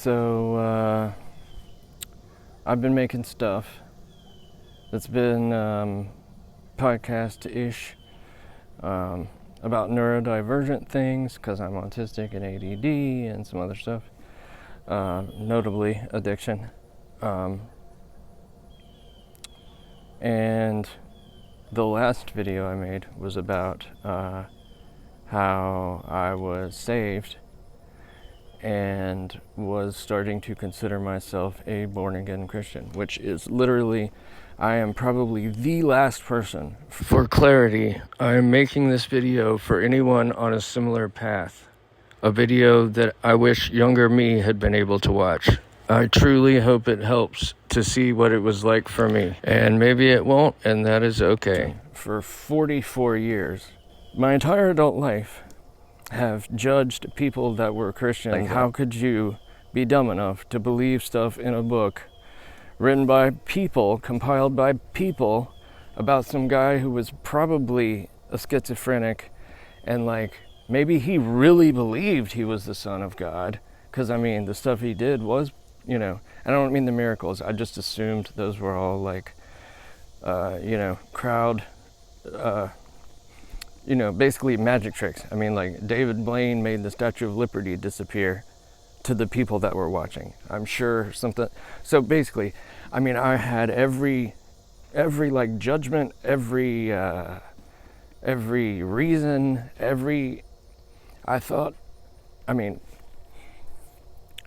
So I've been making stuff that's been podcast-ish about neurodivergent things because I'm autistic and ADD and some other stuff, notably addiction. And the last video I made was about how I was saved and was starting to consider myself a born-again Christian, which is literally, I am probably the last person. For clarity, I am making this video for anyone on a similar path, a video that I wish younger me had been able to watch. I truly hope it helps to see what it was like for me, and maybe it won't, and that is okay. For 44 years, my entire adult life, have judged people that were Christian. Like, how could you be dumb enough to believe stuff in a book written by people, compiled by people, about some guy who was probably a schizophrenic, and like, maybe he really believed he was the Son of God, because I mean, the stuff he did was, you know, I don't mean the miracles, I just assumed those were all like, crowd, basically magic tricks. I mean, like, David Blaine made the Statue of Liberty disappear to the people that were watching. I'm sure something. So basically, I mean, I had every like judgment, every reason, I thought, I mean,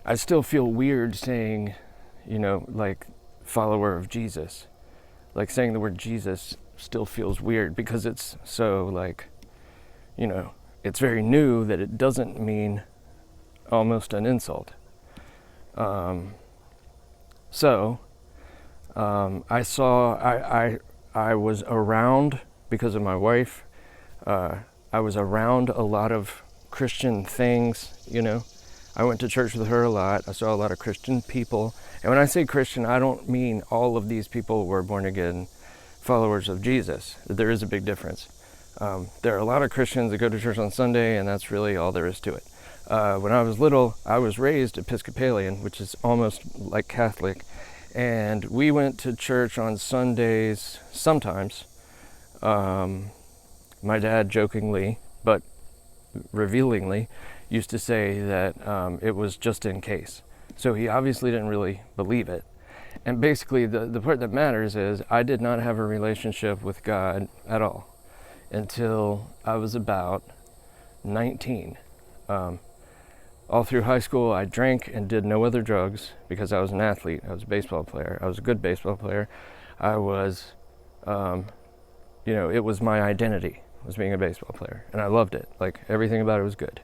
I still feel weird saying, like, follower of Jesus. Like, saying the word Jesus still feels weird because it's so, like, it's very new that it doesn't mean almost an insult. I was around, because of my wife, I was around a lot of Christian things, I went to church with her a lot. I saw a lot of Christian people. And when I say Christian, I don't mean all of these people were born again followers of Jesus. There is a big difference. There are a lot of Christians that go to church on Sunday, and that's really all there is to it. When I was little, I was raised Episcopalian, which is almost like Catholic, and we went to church on Sundays sometimes. My dad jokingly, but revealingly, used to say that it was just in case. So he obviously didn't really believe it. And basically, the part that matters is I did not have a relationship with God at all until I was about 19. All through high school, I drank and did no other drugs because I was an athlete. I was a baseball player. I was a good baseball player. I was, it was my identity, was being a baseball player. And I loved it. Like, everything about it was good.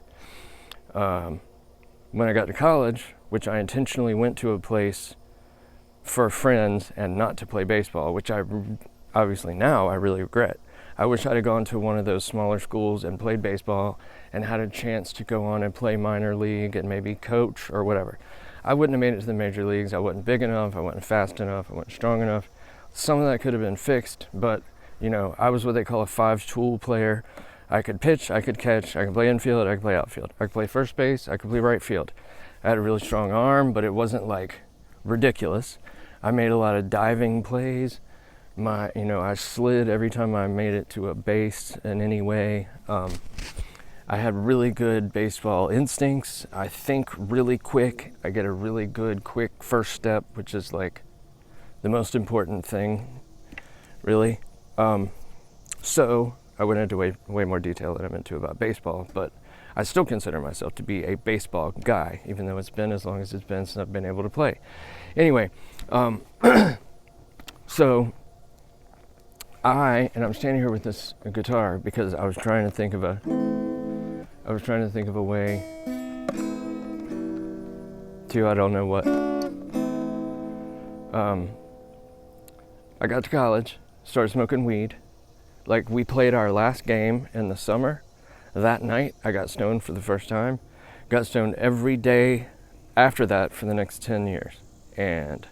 When I got to college, which I intentionally went to a place for friends and not to play baseball, which I obviously now I really regret. I wish I'd have gone to one of those smaller schools and played baseball and had a chance to go on and play minor league and maybe coach or whatever. I wouldn't have made it to the major leagues. I wasn't big enough. I wasn't fast enough. I wasn't strong enough. Some of that could have been fixed, but I was what they call a 5-tool player. I could pitch, I could catch, I could play infield, I could play outfield. I could play first base, I could play right field. I had a really strong arm, but it wasn't like ridiculous. I made a lot of diving plays. I slid every time I made it to a base in any way. I had really good baseball instincts. I think really quick. I get a really good quick first step, which is like the most important thing, really. So I went into way more detail than I'm into about baseball, but I still consider myself to be a baseball guy, even though it's been as long as it's been since I've been able to play. Anyway, so I'm standing here with this guitar because I was trying to think of a way to, I don't know what. I got to college, started smoking weed. Like, we played our last game in the summer. That night, I got stoned for the first time. Got stoned every day after that for the next 10 years. And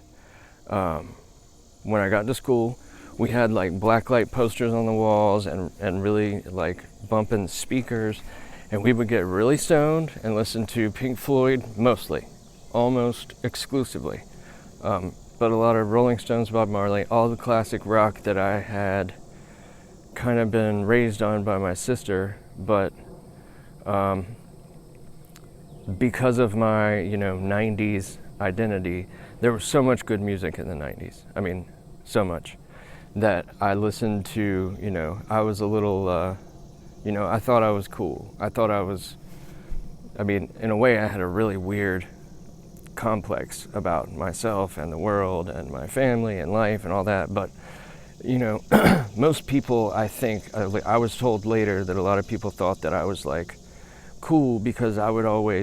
when I got to school, we had like blacklight posters on the walls and really like bumping speakers. And we would get really stoned and listen to Pink Floyd, mostly. almost exclusively. But a lot of Rolling Stones, Bob Marley, all the classic rock that I had kind of been raised on by my sister, but because of my, 90s identity, there was so much good music in the 90s. I mean, so much that I listened to, I was a little, I thought I was cool. In a way I had a really weird complex about myself and the world and my family and life and all that. But, most people, I think, I was told later that a lot of people thought that I was like cool because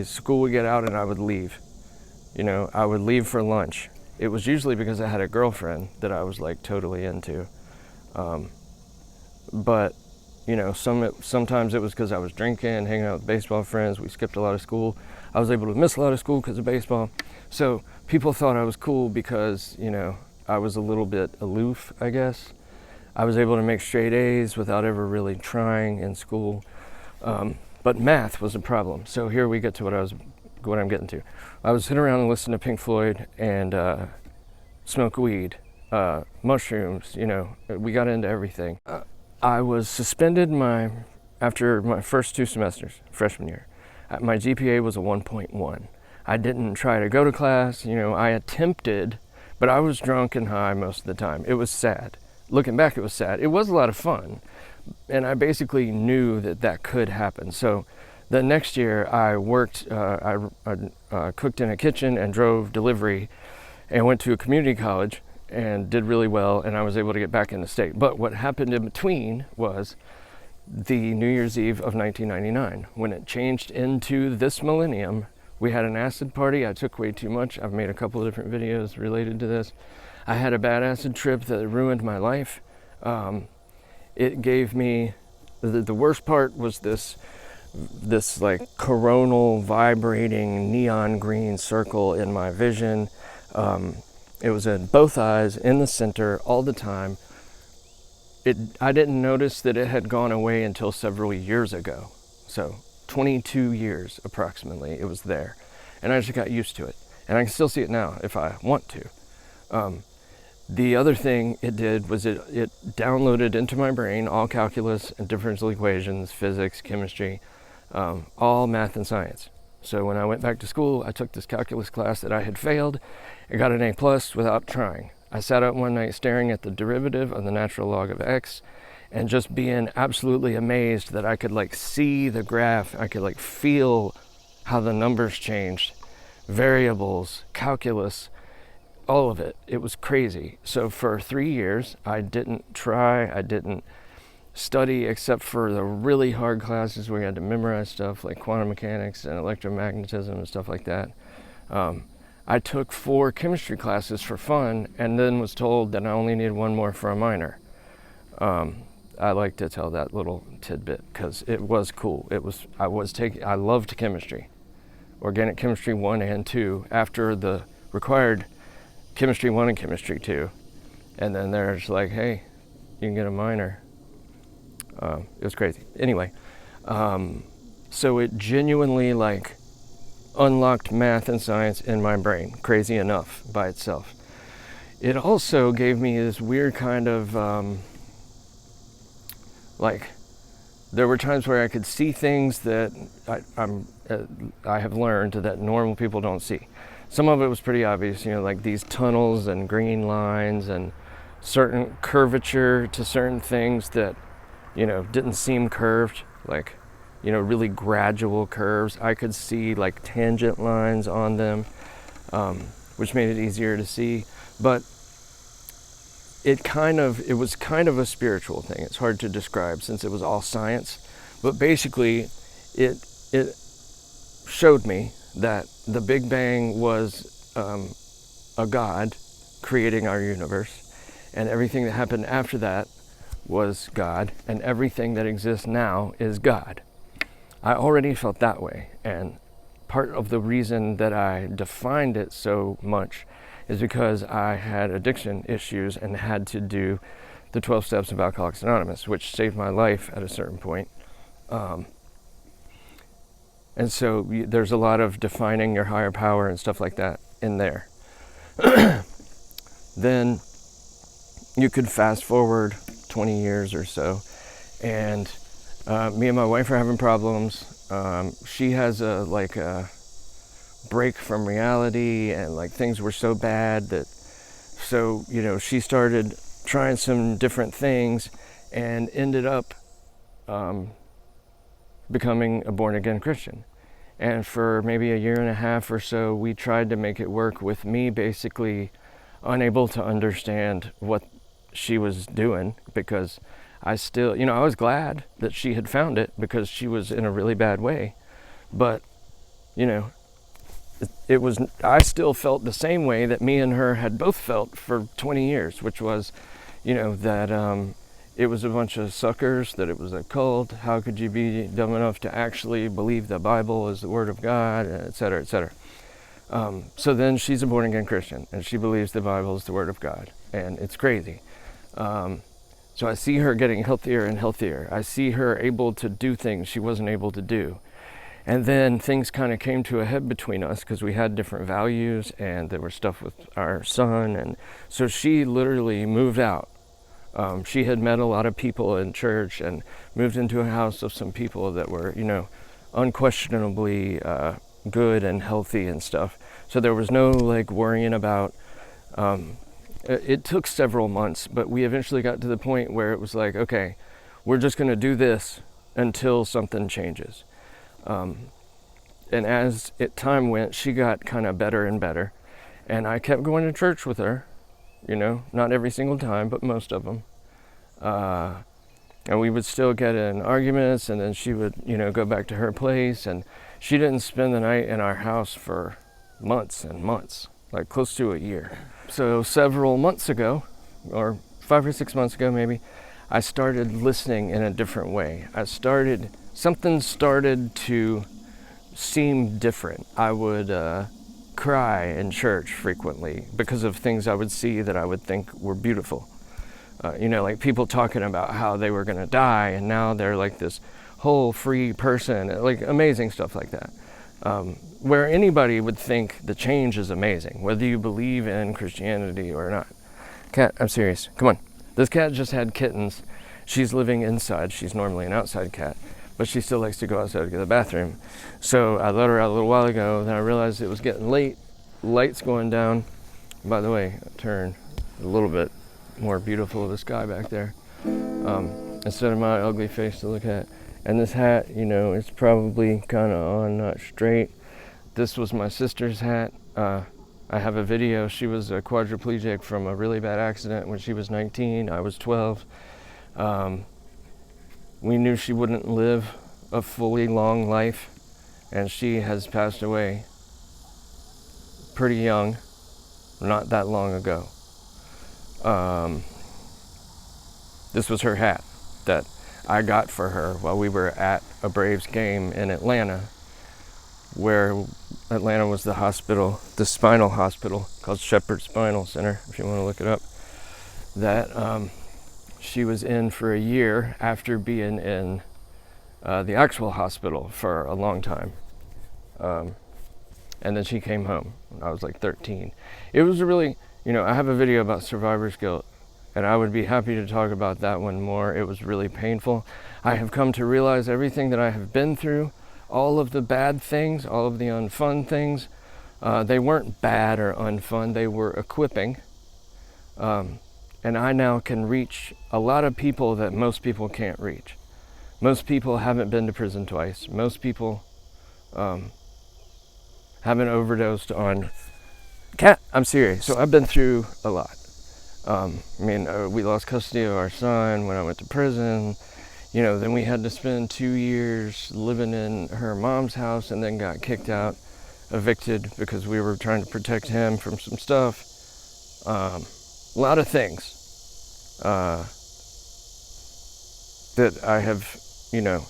school would get out and I would leave. I would leave for lunch. It was usually because I had a girlfriend that I was like totally into. But, sometimes it was because I was drinking, hanging out with baseball friends. We skipped a lot of school. I was able to miss a lot of school because of baseball. So people thought I was cool because, I was a little bit aloof, I guess. I was able to make straight A's without ever really trying in school. But math was a problem. So here we get to what I'm getting to. I was sitting around and listening to Pink Floyd and smoke weed, mushrooms, we got into everything. I was suspended after my first 2 semesters, freshman year. My GPA was a 1.1. I didn't try to go to class, I attempted, but I was drunk and high most of the time. It was sad. Looking back, it was sad. It was a lot of fun, and I basically knew that could happen. So the next year I worked, I cooked in a kitchen and drove delivery and went to a community college and did really well, and I was able to get back in the state. But what happened in between was the New Year's Eve of 1999. When it changed into this millennium, we had an acid party. I took way too much. I've made a couple of different videos related to this. I had a bad acid trip that ruined my life. It gave me, the worst part was this like coronal vibrating neon green circle in my vision. It was in both eyes, in the center, all the time. I didn't notice that it had gone away until several years ago. So 22 years approximately, it was there. And I just got used to it. And I can still see it now if I want to. The other thing it did was it downloaded into my brain all calculus and differential equations, physics, chemistry, all math and science. So when I went back to school, I took this calculus class that I had failed and got an A+ without trying. I sat up one night staring at the derivative of the natural log of x and just being absolutely amazed that I could like see the graph. I could like feel how the numbers changed, variables, calculus, all of it. It was crazy. So for 3 years, I didn't study except for the really hard classes where you had to memorize stuff like quantum mechanics and electromagnetism and stuff like that. I took 4 chemistry classes for fun and then was told that I only needed 1 more for a minor. I like to tell that little tidbit because it was cool. I loved chemistry, organic chemistry 1 and 2 after the required chemistry 1 and chemistry 2. And then they're just like, hey, you can get a minor. It was crazy. Anyway, so it genuinely like unlocked math and science in my brain, crazy enough by itself. It also gave me this weird kind of, there were times where I could see things that I have learned that normal people don't see. Some of it was pretty obvious, like these tunnels and green lines and certain curvature to certain things that, didn't seem curved, like, really gradual curves. I could see like tangent lines on them, which made it easier to see. But it was kind of a spiritual thing. It's hard to describe since it was all science. But basically, it showed me that the Big Bang was a God creating our universe, and everything that happened after that was God, and everything that exists now is God. I already felt that way, and part of the reason that I defined it so much is because I had addiction issues and had to do the 12 steps of Alcoholics Anonymous, which saved my life at a certain point. And so there's a lot of defining your higher power and stuff like that in there. Then you could fast forward 20 years or so, and me and my wife are having problems. She has a break from reality, and like things were so bad that, so, you know, she started trying some different things and ended up becoming a born-again Christian. And for maybe a year and a half or so, we tried to make it work with me basically unable to understand what she was doing, because I still, you know, I was glad that she had found it because she was in a really bad way. But, you know, it was, I still felt the same way that me and her had both felt for 20 years, which was, you know, that it was a bunch of suckers, that it was a cult. How could you be dumb enough to actually believe the Bible is the Word of God, et cetera, et cetera. So then she's a born-again Christian, and she believes the Bible is the Word of God, and it's crazy. So I see her getting healthier and healthier. I see her able to do things she wasn't able to do. And then things kind of came to a head between us because we had different values, and there was stuff with our son, and so she literally moved out. She had met a lot of people in church and moved into a house of some people that were, you know, unquestionably good and healthy and stuff. So there was no like worrying about, it took several months, but we eventually got to the point where it was like, okay, we're just going to do this until something changes. And as time went, she got kind of better and better, and I kept going to church with her, you know, not every single time, but most of them. And we would still get in arguments, and then she would, you know, go back to her place, and she didn't spend the night in our house for months and months, like close to a year. So several months ago, or 5 or 6 months ago maybe, I started listening in a different way. Something started to seem different. I would cry in church frequently because of things I would see that I would think were beautiful. You know, like people talking about how they were going to die and now they're like this whole free person, like amazing stuff like that. Where anybody would think the change is amazing, whether you believe in Christianity or not. Cat, I'm serious. Come on. This cat just had kittens. She's living inside. She's normally an outside cat, but she still likes to go outside to go to the bathroom. So I let her out a little while ago, then I realized it was getting late. Lights going down. By the way, turn a little bit more beautiful of the sky back there, instead of my ugly face to look at. And this hat, you know, it's probably kind of on, not straight. This was my sister's hat. I have a video. She was a quadriplegic from a really bad accident when she was 19. I was 12. We knew she wouldn't live a fully long life, and she has passed away pretty young, not that long ago. This was her hat that I got for her while we were at a Braves game in Atlanta, where Atlanta was the hospital, the spinal hospital called Shepherd Spinal Center, if you want to look it up, that she was in for a year after being in the actual hospital for a long time. And then she came home when I was like 13. It was a really, you know, I have a video about survivor's guilt, and I would be happy to talk about that one more. It was really painful. I have come to realize everything that I have been through, all of the bad things, all of the unfun things, they weren't bad or unfun, they were equipping. And I now can reach a lot of people that most people can't reach. Most people haven't been to prison twice. Most people haven't overdosed on cat. I'm serious. So I've been through a lot. We lost custody of our son when I went to prison. You know, then we had to spend 2 years living in her mom's house, and then got kicked out, evicted, because we were trying to protect him from some stuff. A lot of things that I have, you know,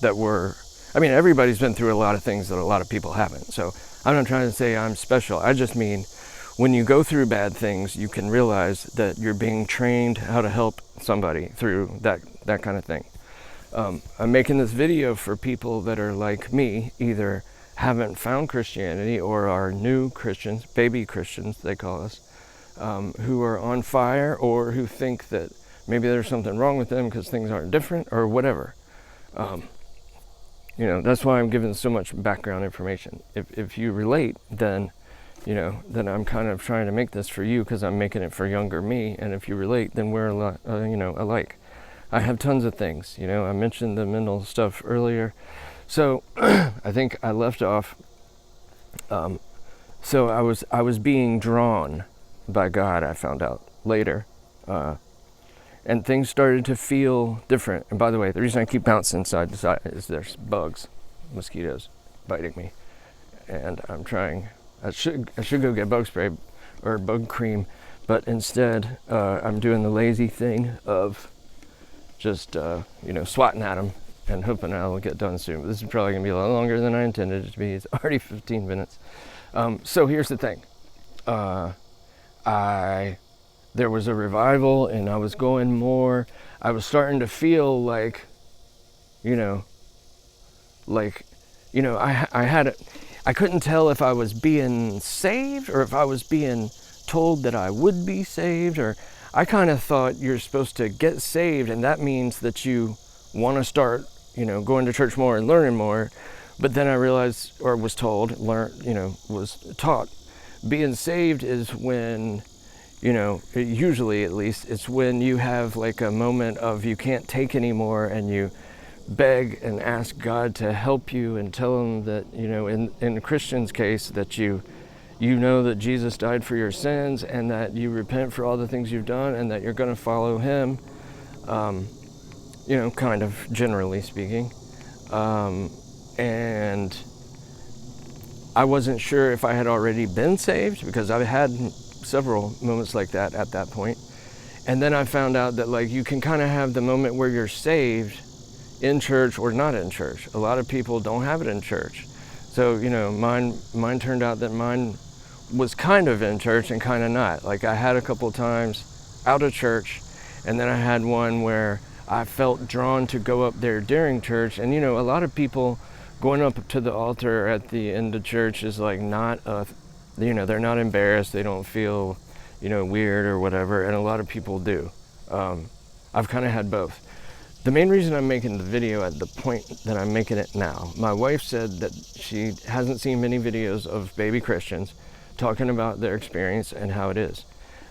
that were, I mean, everybody's been through a lot of things that a lot of people haven't. So I'm not trying to say I'm special. I just mean when you go through bad things, you can realize that you're being trained how to help somebody through that kind of thing. I'm making this video for people that are like me, either haven't found Christianity or are new Christians, baby Christians they call us, who are on fire or who think that maybe there's something wrong with them because things aren't different or whatever. That's why I'm giving so much background information. If you relate, then I'm kind of trying to make this for you because I'm making it for younger me. And if you relate, then we're alike. I have tons of things. I mentioned the mental stuff earlier. So I think I left off. So I was being drawn by God, I found out later. And things started to feel different. And by the way, the reason I keep bouncing side to side is there's bugs, mosquitoes biting me. And I'm trying, I should go get bug spray or bug cream, but instead I'm doing the lazy thing of just, swatting at them and hoping I'll get done soon. But this is probably gonna be a lot longer than I intended it to be. It's already 15 minutes. So here's the thing. There was a revival and I was going more. I was starting to feel like, I couldn't tell if I was being saved or if I was being told that I would be saved, or I kind of thought you're supposed to get saved and that means that you want to start, going to church more and learning more. But then I realized, or was told, was taught, being saved is when, usually at least, it's when you have like a moment of you can't take anymore and you beg and ask God to help you and tell him that, in a Christian's case, that you know that Jesus died for your sins and that you repent for all the things you've done and that you're going to follow him, kind of generally speaking. And I wasn't sure if I had already been saved because I've had several moments like that at that point. And then I found out that you can kind of have the moment where you're saved in church or not in church. A lot of people don't have it in church. So, mine turned out that mine was kind of in church and kind of not. I had a couple times out of church, and then I had one where I felt drawn to go up there during church. And, a lot of people going up to the altar at the end of church is not they're not embarrassed. They don't feel, weird or whatever. And a lot of people do. I've kind of had both. The main reason I'm making the video at the point that I'm making it now, my wife said that she hasn't seen many videos of baby Christians talking about their experience and how it is.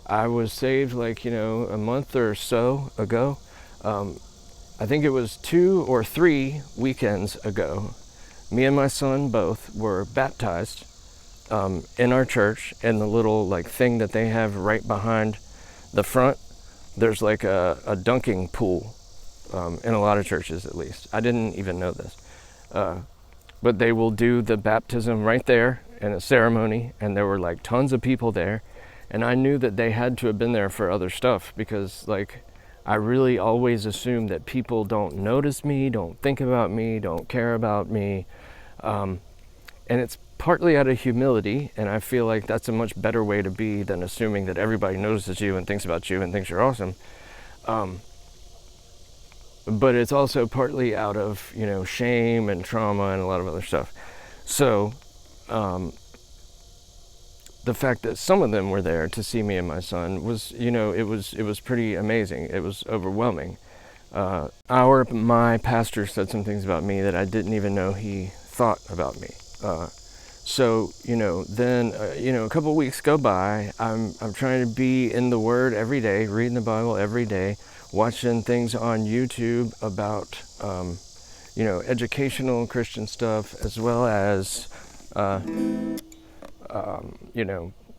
I was saved a month or so ago. I think it was 2 or 3 weekends ago. Me and my son both were baptized in our church in the little thing that they have right behind the front. There's a dunking pool in a lot of churches, at least. I didn't even know this. But they will do the baptism right there in a ceremony, and there were tons of people there. And I knew that they had to have been there for other stuff because I really always assume that people don't notice me, don't think about me, don't care about me. And it's partly out of humility, and I feel like that's a much better way to be than assuming that everybody notices you and thinks about you and thinks you're awesome. But it's also partly out of, shame and trauma and a lot of other stuff. So, the fact that some of them were there to see me and my son was, it was pretty amazing. It was overwhelming. My pastor said some things about me that I didn't even know he thought about me. Then a couple of weeks go by. I'm trying to be in the Word every day, reading the Bible every day, watching things on YouTube about, educational Christian stuff, as well as,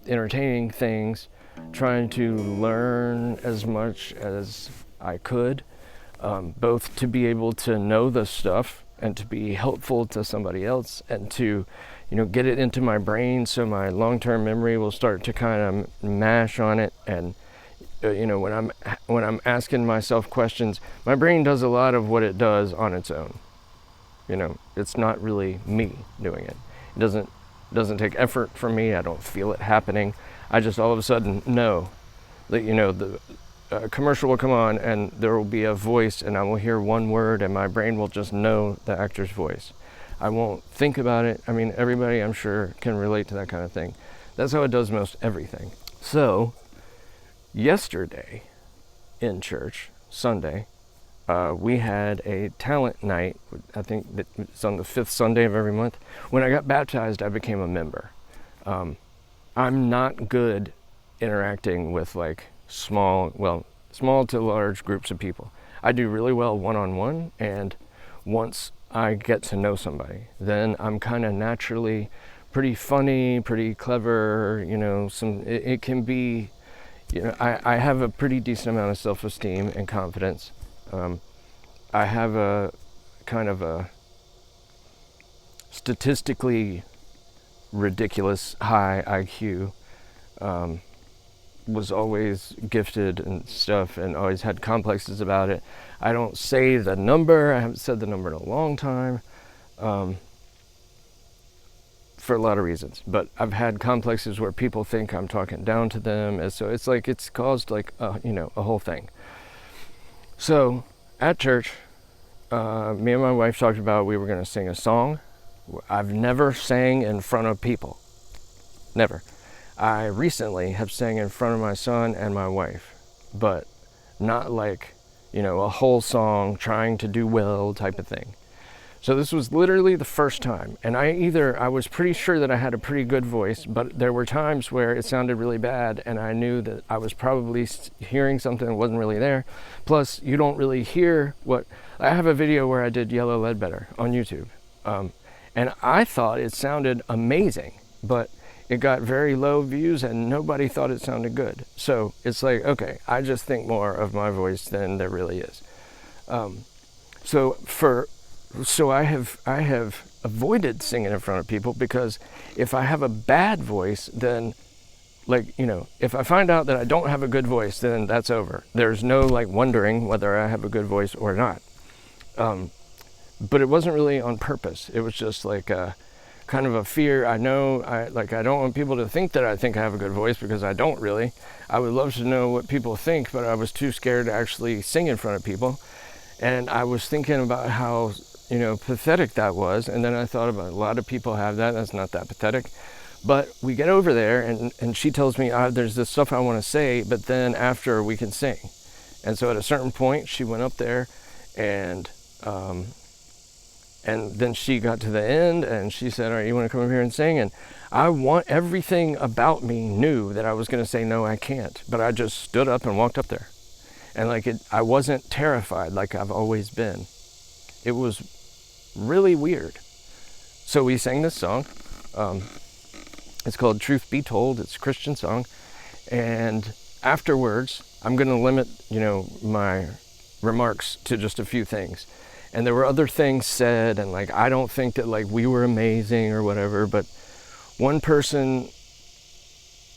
entertaining things, trying to learn as much as I could, both to be able to know the stuff and to be helpful to somebody else and to, get it into my brain so my long-term memory will start to kind of mash on it. And, when I'm asking myself questions, my brain does a lot of what it does on its own. It's not really me doing it. It doesn't take effort from me. I don't feel it happening. I just all of a sudden know that, a commercial will come on and there will be a voice and I will hear one word and my brain will just know the actor's voice. I won't think about it. I mean, everybody I'm sure can relate to that kind of thing. That's how it does most everything. So yesterday in church, Sunday, we had a talent night. I think that it's on the 5th Sunday of every month. When I got baptized, I became a member. I'm not good interacting with like small to large groups of people. I do really well one-on-one, and once I get to know somebody, then I'm kind of naturally pretty funny, pretty clever, you know, it can be, you know, I have a pretty decent amount of self-esteem and confidence. I have a kind of a statistically ridiculous high IQ. Was always gifted and stuff and always had complexes about it. I don't say the number. I haven't said the number in a long time, for a lot of reasons. But I've had complexes where people think I'm talking down to them, and so it's like it's caused like a whole thing. So at church, me and my wife talked about we were going to sing a song. I've never sang in front of people, never. I recently have sang in front of my son and my wife, but not like, you know, a whole song trying to do well type of thing. So this was literally the first time, and I was pretty sure that I had a pretty good voice, but there were times where it sounded really bad, and I knew that I was probably hearing something that wasn't really there. Plus, you don't really hear I have a video where I did Yellow Lead Better on YouTube, and I thought it sounded amazing, but it got very low views and nobody thought it sounded good. So it's like, okay, I just think more of my voice than there really is. So I have avoided singing in front of people, because if I have a bad voice, then like, you know, if I find out that I don't have a good voice, then that's over. There's no like wondering whether I have a good voice or not. But it wasn't really on purpose. It was just like kind of a fear. I don't want people to think that I think I have a good voice, because I don't really. I would love to know what people think, but I was too scared to actually sing in front of people. And I was thinking about how, you know, pathetic that was. And then I thought about a lot of people have that. That's not that pathetic. But we get over there and she tells me, there's this stuff I want to say, but then after we can sing. And so at a certain point, she went up there and then she got to the end and she said, all right, you want to come over here and sing? And everything about me knew that I was going to say, no, I can't. But I just stood up and walked up there. And I wasn't terrified like I've always been. It was really weird. So we sang this song. It's called Truth Be Told. It's a Christian song. And afterwards, I'm going to limit, you know, my remarks to just a few things. And there were other things said, and like, I don't think that like we were amazing or whatever, but one person,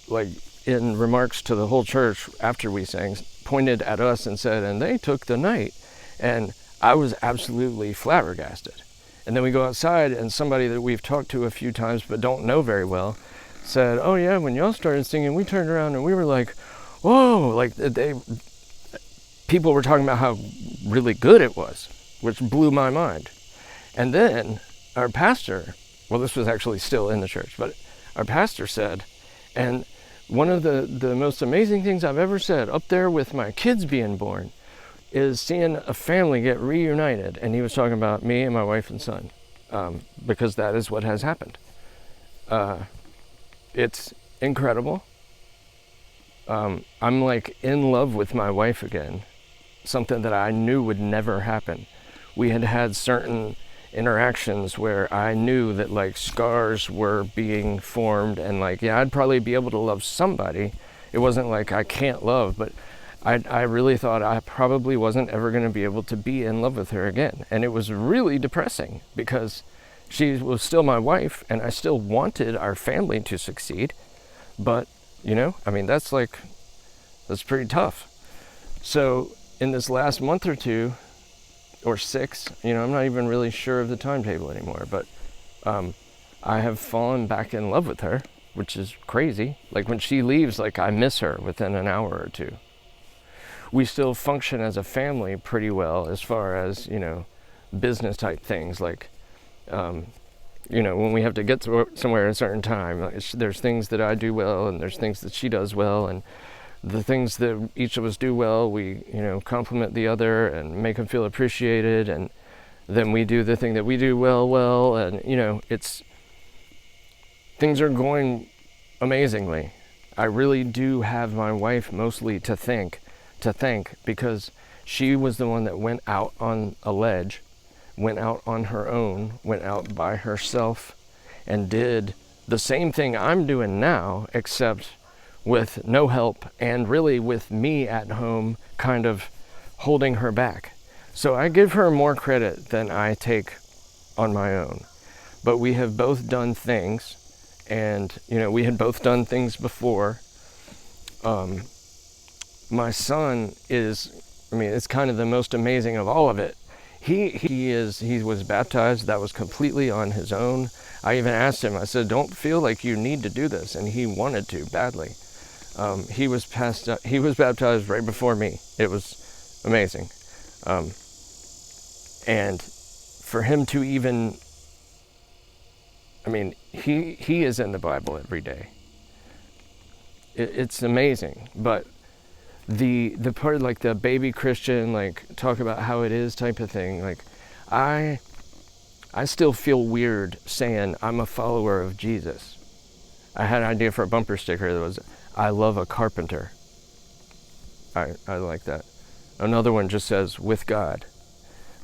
like in remarks to the whole church after we sang, pointed at us and said, and they took the night. And I was absolutely flabbergasted. And then we go outside and somebody that we've talked to a few times but don't know very well said, oh yeah, when y'all started singing, we turned around and we were like, whoa, like people were talking about how really good it was, which blew my mind. And then our pastor, well, this was actually still in the church, but our pastor said, and one of the most amazing things I've ever said up there with my kids being born is seeing a family get reunited. And he was talking about me and my wife and son, because that is what has happened. It's incredible. I'm like in love with my wife again, something that I knew would never happen. We had had certain interactions where I knew that like scars were being formed, and like, yeah, I'd probably be able to love somebody. It wasn't like I can't love, but I really thought I probably wasn't ever going to be able to be in love with her again. And it was really depressing because she was still my wife and I still wanted our family to succeed. But, you know, I mean, that's pretty tough. So in this last month or two, or 6, you know, I'm not even really sure of the timetable anymore, but I have fallen back in love with her, which is crazy. Like when she leaves, like I miss her within an hour or two. we still function as a family pretty well as far as, business type things, like, when we have to get somewhere at a certain time, there's things that I do well and there's things that she does well, and the things that each of us do well, we, compliment the other and make them feel appreciated, and then we do the thing that we do well, and, things are going amazingly. I really do have my wife mostly to thank, because she was the one that went out on a ledge, went out on her own, went out by herself, and did the same thing I'm doing now, except with no help, and really with me at home kind of holding her back. So I give her more credit than I take on my own. But we have both done things, and we had both done things before. My son it's kind of the most amazing of all of it. He was baptized. That was completely on his own. I even asked him, I said, don't feel like you need to do this, and he wanted to badly. He was baptized right before me. It was amazing. And for him to even, he is in the Bible every day. It's amazing. But the part, like the baby Christian, like talk about how it is type of thing, like I still feel weird saying I'm a follower of Jesus. I had an idea for a bumper sticker that was, I love a carpenter. I like that. Another one just says, with God.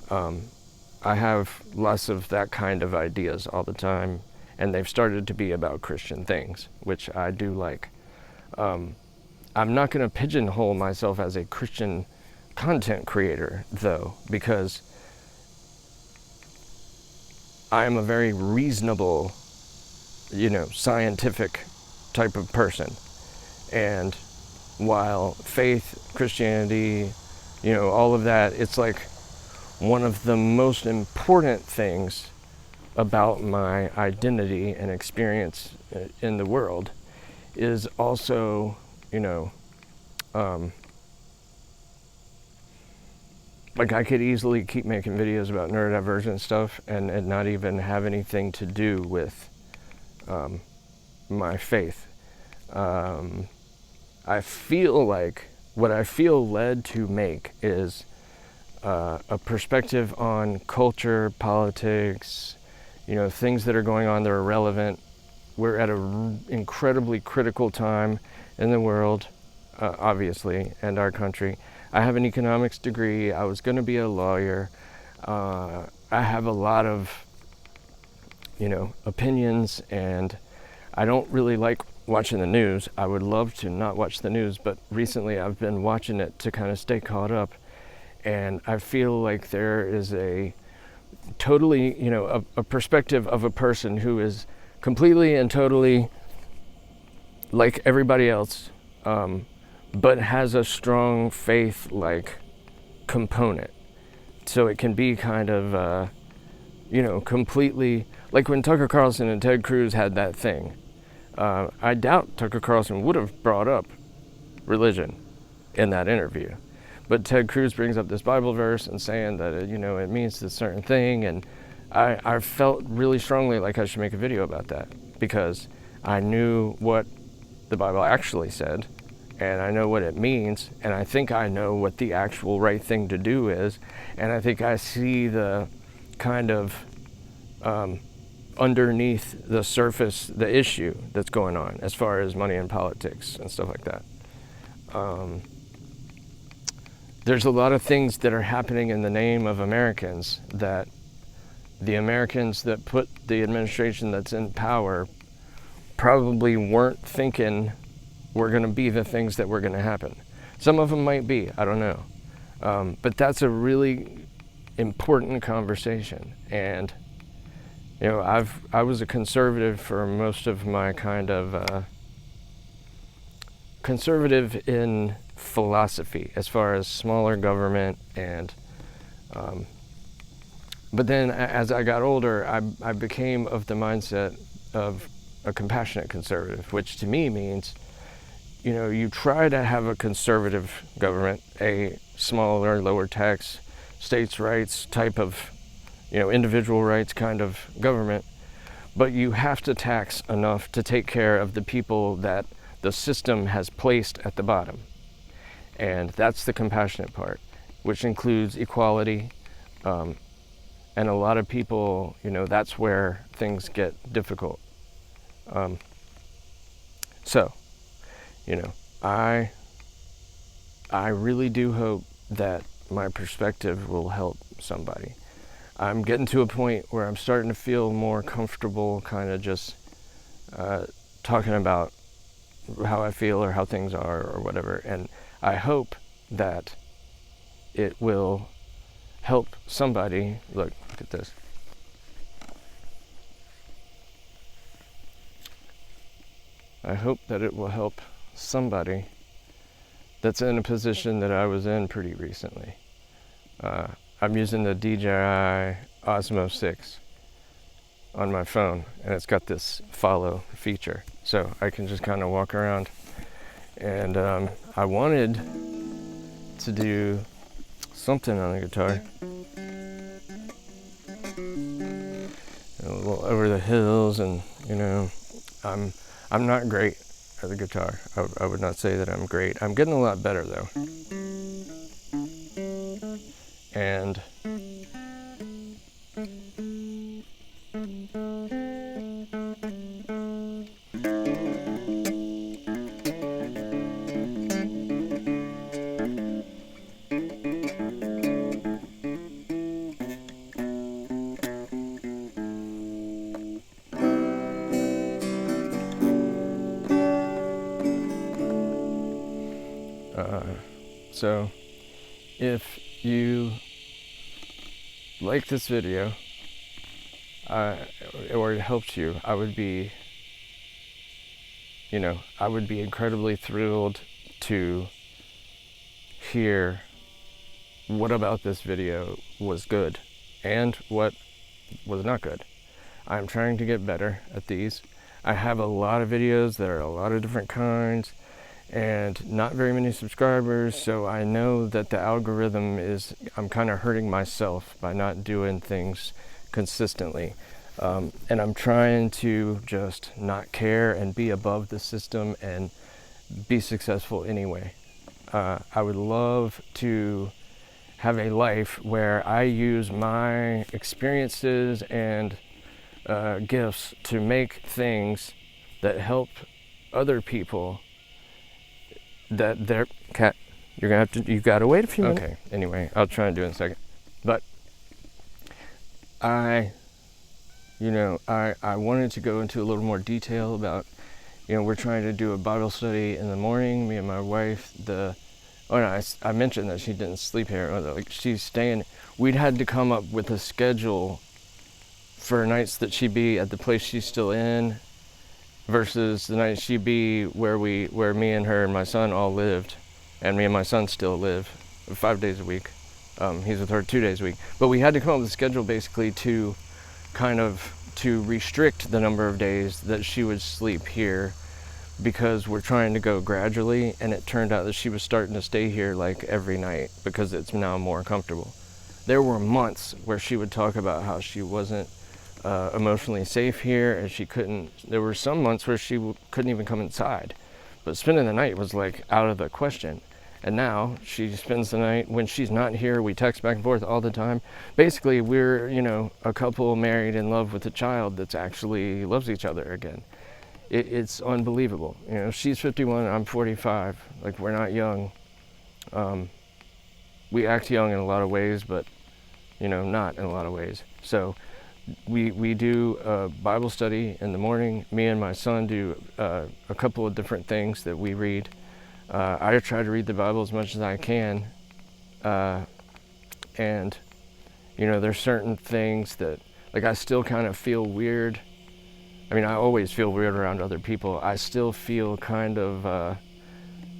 I have lots of that kind of ideas all the time, and they've started to be about Christian things, which I do like. I'm not going to pigeonhole myself as a Christian content creator, though, because I am a very reasonable, scientific type of person. And while faith, Christianity, all of that, it's like one of the most important things about my identity and experience in the world is also, like I could easily keep making videos about neurodivergent stuff and not even have anything to do with my faith. I feel like what I feel led to make is a perspective on culture, politics, things that are going on that are relevant. We're at an incredibly critical time in the world, obviously, and our country. I have an economics degree. I was going to be a lawyer. I have a lot of, opinions, and I don't really like watching the news. I would love to not watch the news, but recently I've been watching it to kind of stay caught up, and I feel like there is a totally, a perspective of a person who is completely and totally like everybody else, but has a strong faith-like component. So it can be kind of, completely, like when Tucker Carlson and Ted Cruz had that thing. I doubt Tucker Carlson would have brought up religion in that interview. But Ted Cruz brings up this Bible verse and saying that, it means this certain thing. And I felt really strongly like I should make a video about that, because I knew what the Bible actually said, and I know what it means, and I think I know what the actual right thing to do is, and I think I see the kind of underneath the surface, the issue that's going on as far as money and politics and stuff like that. There's a lot of things that are happening in the name of Americans that the Americans that put the administration that's in power probably weren't thinking were going to be the things that were going to happen. Some of them might be, I don't know. But that's a really important conversation. And, I was a conservative for most of my kind of, conservative in philosophy as far as smaller government, and but then as I got older, I became of the mindset of a compassionate conservative, which to me means you try to have a conservative government, a smaller, lower tax, states' rights type of, individual rights kind of government, but you have to tax enough to take care of the people that the system has placed at the bottom. And that's the compassionate part, which includes equality. And a lot of people, that's where things get difficult. So, I really do hope that my perspective will help somebody. I'm getting to a point where I'm starting to feel more comfortable kind of just talking about how I feel or how things are or whatever. And I hope that it will help somebody. Look at this. I hope that it will help somebody that's in a position that I was in pretty recently. I'm using the DJI Osmo 6 on my phone, and it's got this follow feature, so I can just kind of walk around. And I wanted to do something on the guitar. A little over the hills, and I'm not great at the guitar. I would not say that I'm great. I'm getting a lot better though. And so if you like this video, or it helped you, I would be incredibly thrilled to hear what about this video was good and what was not good. I'm trying to get better at these. I have a lot of videos that are a lot of different kinds and not very many subscribers, so I know that the algorithm I'm kind of hurting myself by not doing things consistently. And I'm trying to just not care and be above the system and be successful anyway. I would love to have a life where I use my experiences and gifts to make things that help other people. That their cat, you gotta wait a few minutes. Okay, anyway, I'll try and do it in a second. But I wanted to go into a little more detail about, we're trying to do a Bible study in the morning, me and my wife. I mentioned that she didn't sleep here. Like, she's staying. We'd had to come up with a schedule for nights that she'd be at the place she's still in, versus the night she'd be where me and her and my son all lived, and me and my son still live 5 days a week. He's with her 2 days a week. But we had to come up with a schedule basically to restrict the number of days that she would sleep here, because we're trying to go gradually, and it turned out that she was starting to stay here like every night because it's now more comfortable. There were months where she would talk about how she wasn't emotionally safe here, and there were some months where she couldn't even come inside, but spending the night was like out of the question. And now she spends the night when she's not here. We text back and forth all the time. Basically, we're a couple married in love with a child that's actually loves each other again. It's unbelievable. She's 51, I'm 45. Like, we're not young. We act young in a lot of ways, but not in a lot of ways. So we do a Bible study in the morning. Me and my son do a couple of different things that we read. I try to read the Bible as much as I can. And there's certain things that, like, I still kind of feel weird. I mean, I always feel weird around other people. I still feel kind of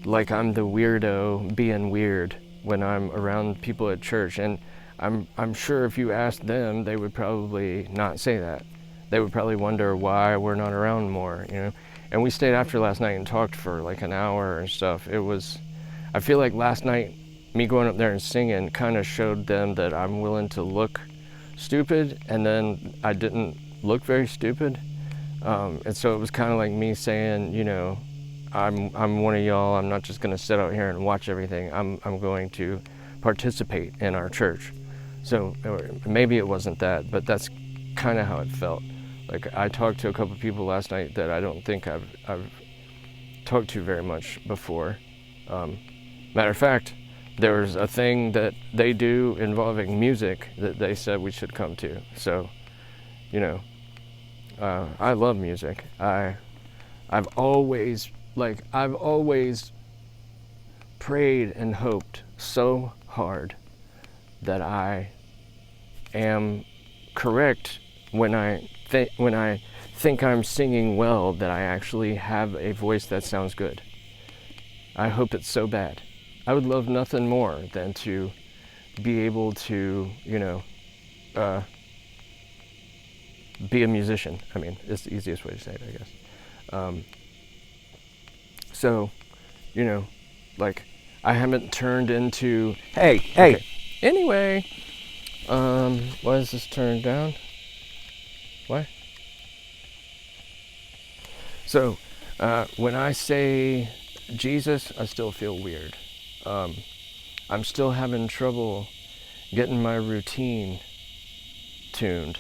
like I'm the weirdo being weird when I'm around people at church. And I'm sure if you asked them, they would probably not say that. They would probably wonder why we're not around more, And we stayed after last night and talked for like an hour and stuff. I feel like last night, me going up there and singing kind of showed them that I'm willing to look stupid, and then I didn't look very stupid. And so it was kind of like me saying, you know, I'm one of y'all. I'm not just going to sit out here and watch everything. I'm going to participate in our church. So maybe it wasn't that, but that's kind of how it felt. Like, I talked to a couple of people last night that I don't think I've talked to very much before. Matter of fact, there was a thing that they do involving music that they said we should come to. So, you know, I love music. I've always prayed and hoped so hard that I am correct when I think I'm singing well, that I actually have a voice that sounds good. I hope it's so bad. I would love nothing more than to be able to, you know, be a musician. I mean, it's the easiest way to say it, I guess. So, you know, like, I haven't turned into, hey. Okay. Anyway, why is this turned down? Why? So, when I say Jesus, I still feel weird. I'm still having trouble getting my routine tuned.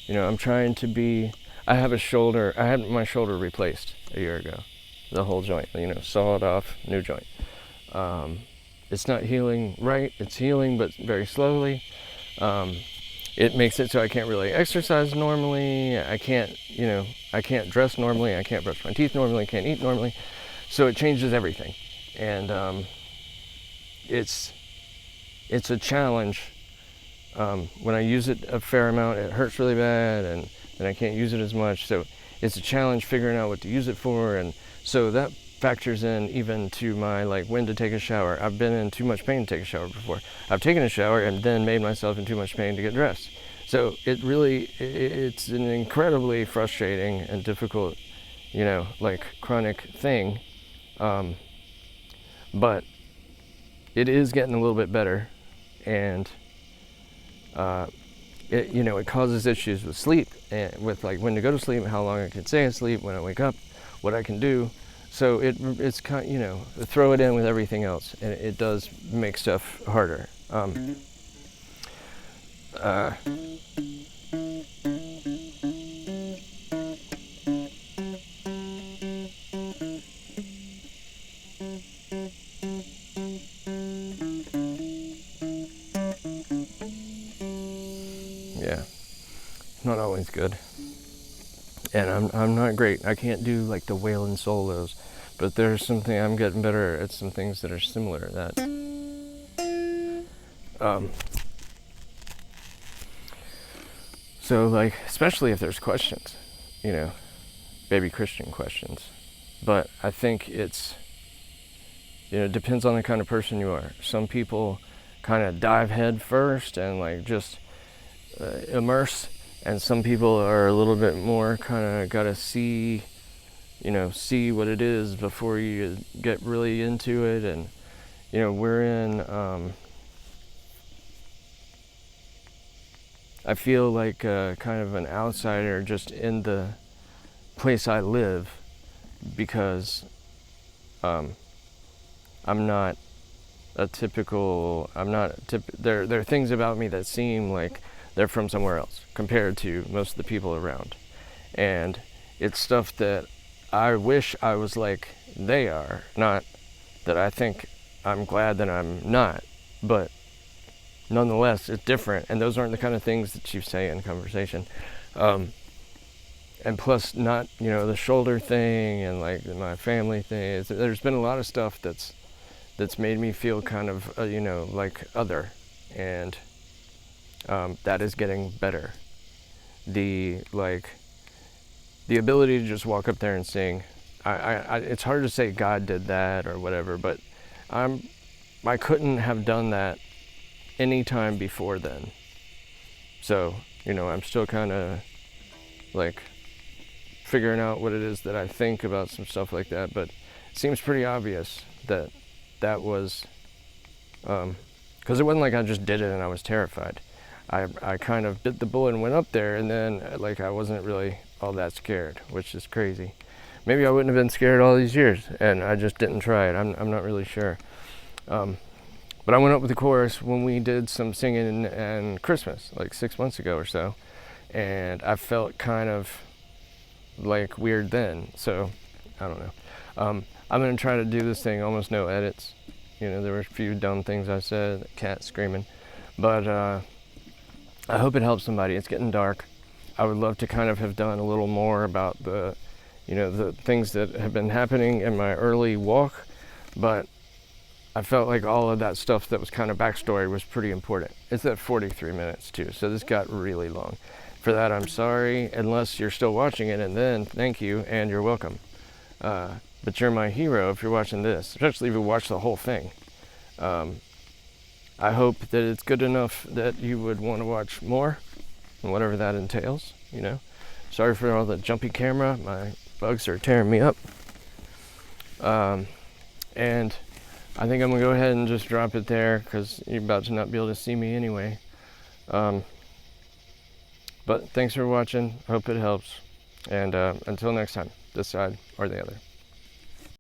You know, I'm trying to be, I had my shoulder replaced a year ago. The whole joint, you know, sawed off, new joint. It's not healing right, it's healing, but very slowly. It makes it so I can't really exercise normally. I can't dress normally. I can't brush my teeth normally. I can't eat normally. So it changes everything. And it's a challenge. When I use it a fair amount, it hurts really bad, and I can't use it as much. So it's a challenge figuring out what to use it for. And so that factors in even to my, like, when to take a shower. I've been in too much pain to take a shower before. I've taken a shower and then made myself in too much pain to get dressed. So it's an incredibly frustrating and difficult, you know, like, chronic thing. But it is getting a little bit better, and it causes issues with sleep, and with, like, when to go to sleep, how long I can stay asleep, when I wake up, what I can do. So it's kind of, you know, throw it in with everything else, and it does make stuff harder. Yeah, not always good. And I'm not great. I can't do, like, the wailing solos, but there's something, I'm getting better at some things that are similar. So, like, especially if there's questions, you know, baby Christian questions. But I think it's, you know, it depends on the kind of person you are. Some people kind of dive head first and, like, just immerse. And some people are a little bit more kind of gotta see what it is before you get really into it. And, you know, we're in, I feel like kind of an outsider just in the place I live, because there are things about me that seem like they're from somewhere else compared to most of the people around. And it's stuff that I wish I was like they are, not that I think I'm glad that I'm not, but nonetheless, it's different. And those aren't the kind of things that you say in conversation. And plus, not, you know, the shoulder thing and, like, my family thing. There's been a lot of stuff that's made me feel kind of, you know, like other. And that is getting better. The ability to just walk up there and sing. It's hard to say God did that or whatever, but I couldn't have done that any time before then. So, you know, I'm still kind of, like, figuring out what it is that I think about some stuff like that, but it seems pretty obvious that that was, because it wasn't like I just did it and I was terrified. I kind of bit the bullet and went up there, and then like I wasn't really all that scared, which is crazy. Maybe I wouldn't have been scared all these years, and I just didn't try it. I'm not really sure. But I went up with the chorus when we did some singing and Christmas, like 6 months ago or so, and I felt kind of like weird then. So I don't know. I'm gonna try to do this thing almost no edits. You know, there were a few dumb things I said, the cat screaming, but I hope it helps somebody. It's getting dark. I would love to kind of have done a little more about the, you know, the things that have been happening in my early walk, but I felt like all of that stuff that was kind of backstory was pretty important. It's at 43 minutes too, so this got really long. For that, I'm sorry, unless you're still watching it, and then thank you and you're welcome. But you're my hero if you're watching this, especially if you watch the whole thing. I hope that it's good enough that you would want to watch more, and whatever that entails, you know. Sorry for all the jumpy camera, my bugs are tearing me up. And I think I'm gonna go ahead and just drop it there, because you're about to not be able to see me anyway. But thanks for watching, hope it helps, and until next time, this side or the other.